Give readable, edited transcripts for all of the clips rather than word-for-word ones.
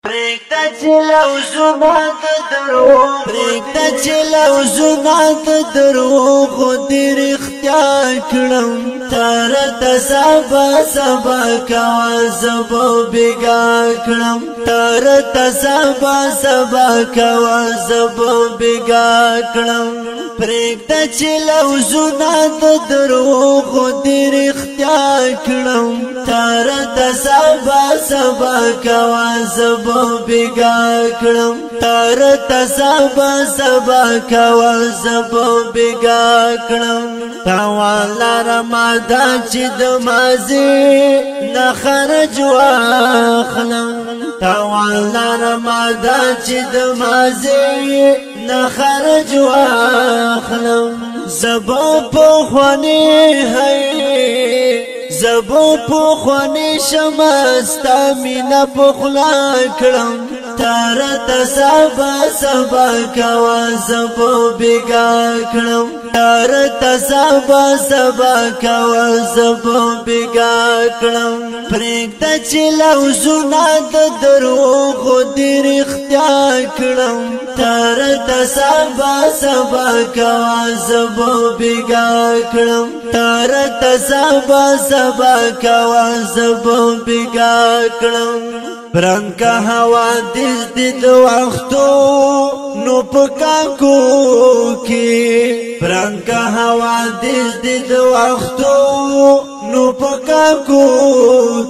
پریکتا چه لوزونا دروغو دیر اختیار کړم تارتا سبا سبا کوا زبو بگا کړم تارتا سبا سبا کوا زبو بگا کړم پریکتا چه لوزونا دروغو دیر اختیار کړم تارتا سبا سبا کوا زبو بگا کړم تارتا سبا سبا کوا زبو بگا کړم تاوالا رمضان چې د مازی نه خرج واخلم تاوالا رمضان چې د مازی نه خرج واخلم زبو په خواني هي زبو په خواني شمستا مینا په خلا کړم تارتا سبا سبا کوا زبو بگا کړم تارتا سبا سبا کوا زبو بگا کړم پریکتا چې لوزونا دروغو دیر اختیار کړم تارتا سبا سبا کوا زبو بگا کړم تارتا سبا سبا کوا زبو بگا کړم برنکا حوادث دید وقتو نو پکا کو کی برنکا حوادث دید وقتو نو پکا کو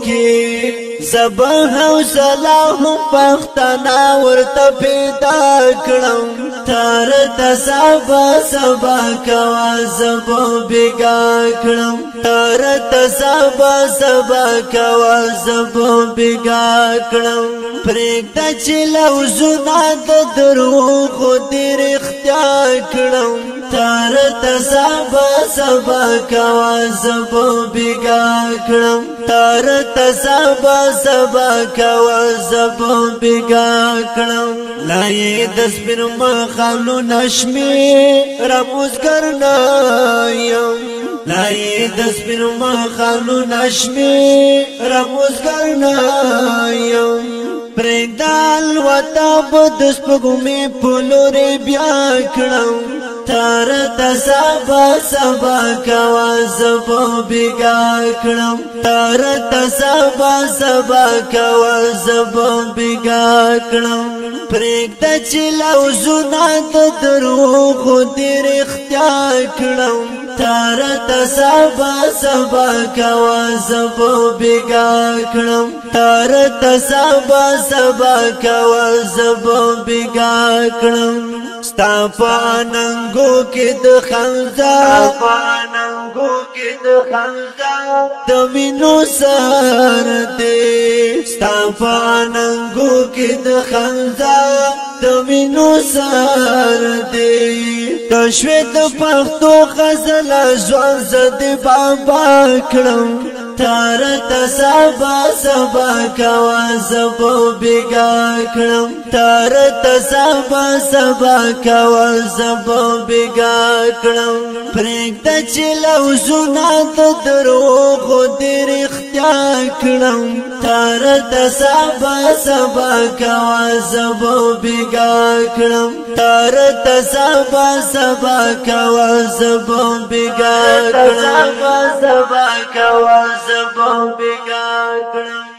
کی زبان حوصله پختنا ورته پیدا کړم تارتا سبا سبا کوا زبو بگا کړم تارتا سبا سبا کوا زبو بگا کړم پریکتا چې لوزونا دروغو دیر اختیار کړم تارتا سبا سبا کوا زبو بگا کړم تارتا سبا سبا کوا زبو بگا کړم لای دس بن مخالو نشمی رموزګر نایم لای دس بن مخالو نشمی رموزګر نایم پریدال وتا بدس پګومې پلورې بیا کړم تارتا سبا سبا کوا زبو بگا کړم تارتا سبا سبا کوا زبو بگا کړم پریکتا چې لوزونا دروغو دیر اختیار کړم تارتا سبا سبا کوا زبو بگا کړم تارتا سبا سبا کوا زبو بگا کړم ستا پاننګو کې د خنزا پاننګو کې د خنزا د مينو سر دې ستا پاننګو کې د خنزا د مينو سر دې تشوي د پختو غزل ځوان زدي بابا کړم تارتا سبا سبا کوا زبو بگا کړم تارتا سبا سبا کوا زبو بگا کړم پریکتا چې لوزونا دروغو دیر اختیار کړم تارتا سبا سبا کوا زبو بگا کړم تارتا سبا سبا کوا زبو بگا کړم سبا کوا زبو بگا کړم